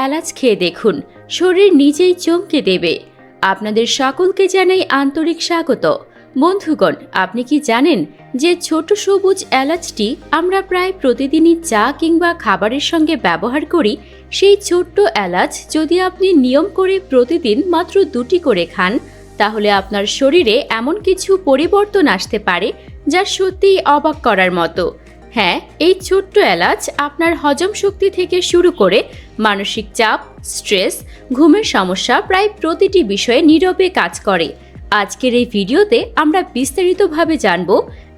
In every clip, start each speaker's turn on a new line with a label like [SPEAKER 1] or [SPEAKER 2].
[SPEAKER 1] এলাচ খেয়ে দেখুন, শরীর নিজেই চমকে দেবে। আপনাদের সকলকে জানাই আন্তরিক স্বাগত। বন্ধুগণ, আপনি কি জানেন যে ছোট সবুজ এলাচটি আমরা প্রায় প্রতিদিনই চা কিংবা খাবারের সঙ্গে ব্যবহার করি? সেই ছোট্ট এলাচ যদি আপনি নিয়ম করে প্রতিদিন মাত্র 2টি করে খান, তাহলে আপনার শরীরে এমন কিছু পরিবর্তন আসতে পারে যা সত্যিই অবাক করার মতো। হ্যাঁ, এই ছোট্ট এলাচ আপনার হজম শক্তি থেকে শুরু করে মানসিক চাপ, স্ট্রেস, ঘুমের সমস্যা প্রায় প্রতিটি বিষয়ে নীরবে কাজ করে। আজকের এই ভিডিওতে আমরা বিস্তারিতভাবে জানব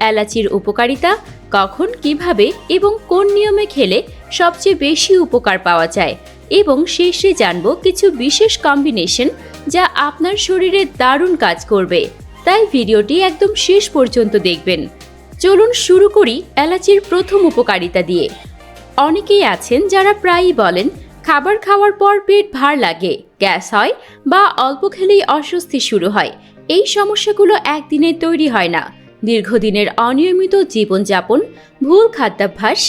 [SPEAKER 1] এলাচির উপকারিতা, কখন, কিভাবে এবং কোন নিয়মে খেলে সবচেয়ে বেশি উপকার পাওয়া যায়, এবং শেষে জানব কিছু বিশেষ কম্বিনেশন যা আপনার শরীরে দারুণ কাজ করবে। তাই ভিডিওটি একদম শেষ পর্যন্ত দেখবেন। চলুন শুরু করি এলাচির প্রথম উপকারিতা দিয়ে। অনেকেই আছেন যারা প্রায়ই বলেন খাবার খাওয়ার পর পেট ভার লাগে, গ্যাস হয় বা অল্প খেলেই অস্বস্তি শুরু হয়। এই সমস্যাগুলো একদিনে তৈরি হয় না। দীর্ঘদিনের অনিয়মিত জীবনযাপন, ভুল খাদ্যাভ্যাস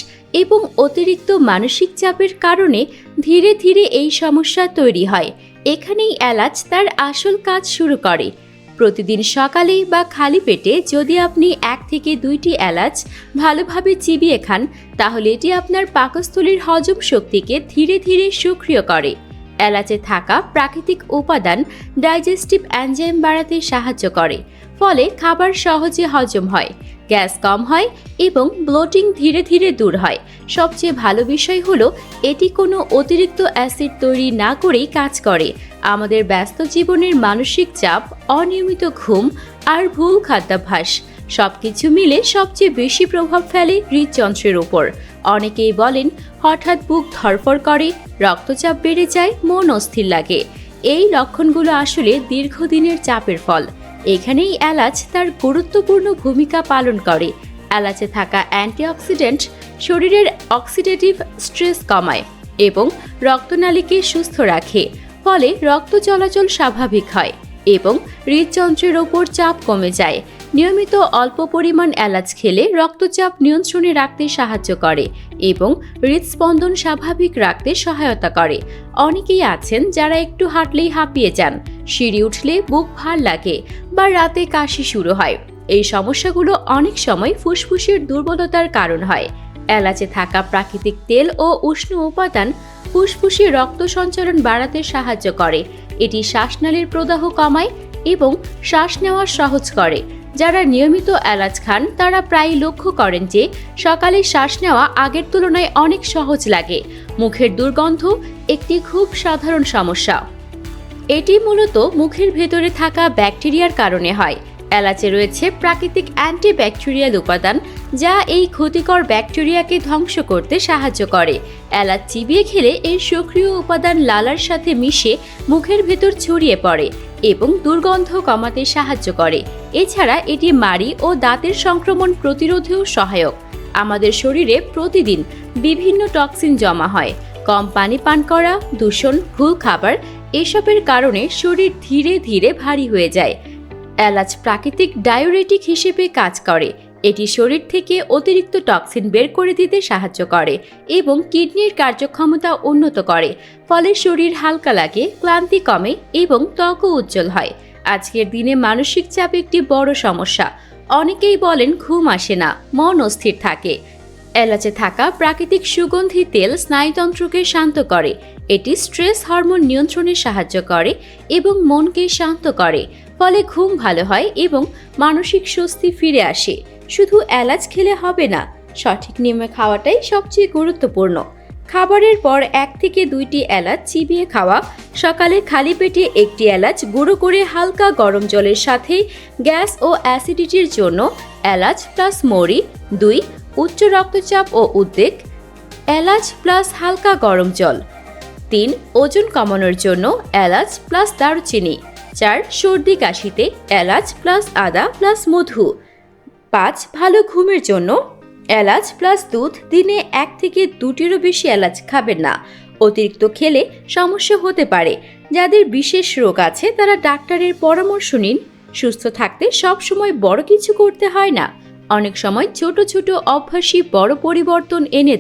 [SPEAKER 1] এবং অতিরিক্ত মানসিক চাপের কারণে ধীরে ধীরে এই সমস্যা তৈরি হয়। এখানেই এলাচ তার আসল কাজ শুরু করে। প্রতিদিন সকালে বা খালি পেটে যদি আপনি 1 থেকে 2টি এলাচ ভালোভাবে চিবিয়ে খান, তাহলে এটি আপনার পাকস্থলীর হজম শক্তিকে ধীরে ধীরে সক্রিয় করে। এলাচে থাকা প্রাকৃতিক উপাদান ডাইজেস্টিভ এনজাইম বাড়াতে সাহায্য করে, ফলে খাবার সহজে হজম হয়, গ্যাস কম হয় এবং ব্লোটিং ধীরে ধীরে দূর হয়। সবচেয়ে ভালো বিষয় হলো এটি কোনো অতিরিক্ত অ্যাসিড তৈরি না করেই কাজ করে। আমাদের ব্যস্ত জীবনের মানসিক চাপ, অনিয়মিত ঘুম আর ভুল খাদ্যাভ্যাস সবকিছু মিলে সবচেয়ে বেশি প্রভাব ফেলে হৃদযন্ত্রের উপর। অনেকেই বলেন হঠাৎ বুক ধড়ফড় করে, রক্তচাপ বেড়ে যায়, মন অস্থির লাগে। এই লক্ষণগুলো আসলে দীর্ঘদিনের চাপের ফল। এখানেই এলাচ তার গুরুত্বপূর্ণ ভূমিকা পালন করে। এলাচে থাকা অ্যান্টিঅক্সিডেন্ট শরীরের অক্সিডেটিভ স্ট্রেস কমায় এবং রক্তনালীকে সুস্থ রাখে, ফলে রক্ত চলাচল স্বাভাবিক হয় এবং হৃদযন্ত্রের ওপর চাপ কমে যায়। নিয়মিত অল্প পরিমাণ এলাচ খেলে রক্তচাপ নিয়ন্ত্রণে রাখতে সাহায্য করে এবং হৃদস্পন্দন স্বাভাবিক রাখতে সহায়তা করে। অনেকেই আছেন যারা একটু হাঁটলেই হাঁপিয়ে যান, সিঁড়ি উঠলে বুক ভার লাগে বা রাতে কাশি শুরু হয়। এই সমস্যাগুলো অনেক সময় ফুসফুসের দুর্বলতার কারণ হয়। এলাচে থাকা প্রাকৃতিক তেল ও উষ্ণ উপাদান ফুসফুসে রক্ত সঞ্চালন বাড়াতে সাহায্য করে। এটি শ্বাসনালীর প্রদাহ কমায় এবং শ্বাস নেওয়া সহজ করে। যারা নিয়মিত এলাচ খান তারা প্রায়ই লক্ষ্য করেন যে সকালে শ্বাস নেওয়া আগের তুলনায় অনেক সহজ লাগে। মুখের দুর্গন্ধ একটি খুব সাধারণ সমস্যা। এটি মূলত মুখের ভেতরে থাকা ব্যাকটেরিয়ার কারণে হয়। এলাচে রয়েছে প্রাকৃতিক অ্যান্টিব্যাকটেরিয়াল উপাদান যা এই ক্ষতিকর ব্যাকটেরিয়াকে ধ্বংস করতে সাহায্য করে। এলাচ চিবিয়ে খেলে এর সক্রিয় উপাদান লালার সাথে মিশে মুখের ভেতর ছড়িয়ে পড়ে এবং দুর্গন্ধ কমাতে সাহায্য করে। এছাড়া এটি মাড়ি ও দাঁতের সংক্রমণ প্রতিরোধেও সহায়ক। আমাদের শরীরে প্রতিদিন বিভিন্ন টক্সিন জমা হয়। কম পানি পান করা, দূষণ, ভুল খাবার এসবের কারণে শরীর ধীরে ধীরে ভারী হয়ে যায়। এলাচ প্রাকৃতিক ডায়োরেটিক হিসেবে কাজ করে। এটি শরীর থেকে অতিরিক্ত টক্সিন বের করে দিতে সাহায্য করে এবং কিডনির কার্যক্ষমতা উন্নত করে, ফলে শরীর হালকা লাগে, ক্লান্তি কমে এবং ত্বকও উজ্জ্বল হয়। আজকের দিনে মানসিক চাপ একটি বড় সমস্যা। অনেকেই বলেন ঘুম আসে না, মন অস্থির থাকে। এলাচে থাকা প্রাকৃতিক সুগন্ধি তেল স্নায়ুতন্ত্রকে শান্ত করে। এটি স্ট্রেস হরমোন নিয়ন্ত্রণে সাহায্য করে এবং মনকে শান্ত করে, ফলে ঘুম ভালো হয় এবং মানসিক স্বস্তি ফিরে আসে। শুধু এলাচ খেলে হবে না, সঠিক নিয়মে খাওয়াটাই সবচেয়ে গুরুত্বপূর্ণ। খাবারের পর 1 থেকে 2টি এলাচ চিবিয়ে খাওয়া, সকালে খালি পেটে 1টি এলাচ গুঁড়ো করে হালকা গরম জলের সাথে গ্যাস ও অ্যাসিডিটির জন্য এলাচ প্লাস মৌরি। 2. উচ্চ রক্তচাপ ও উদ্বেগ, এলাচ প্লাস হালকা গরম জল। 3. ওজন কমানোর জন্য এলাচ প্লাস দারুচিনি। 4. সর্দি কাশিতে এলাচ প্লাস আদা প্লাস মধু। 5. ভালো ঘুমের জন্য এলাচ প্লাস দুধ। দিনে 1 থেকে 2টিরও বেশি এলাচ খাবেন না, অতিরিক্ত খেলে সমস্যা হতে পারে। যাদের বিশেষ রোগ আছে তারা ডাক্তারের পরামর্শ নিন। সুস্থ থাকতে সব সময় বড় কিছু করতে হয় না, অনেক সময় ছোট ছোট অভ্যাসই বড় পরিবর্তন এনে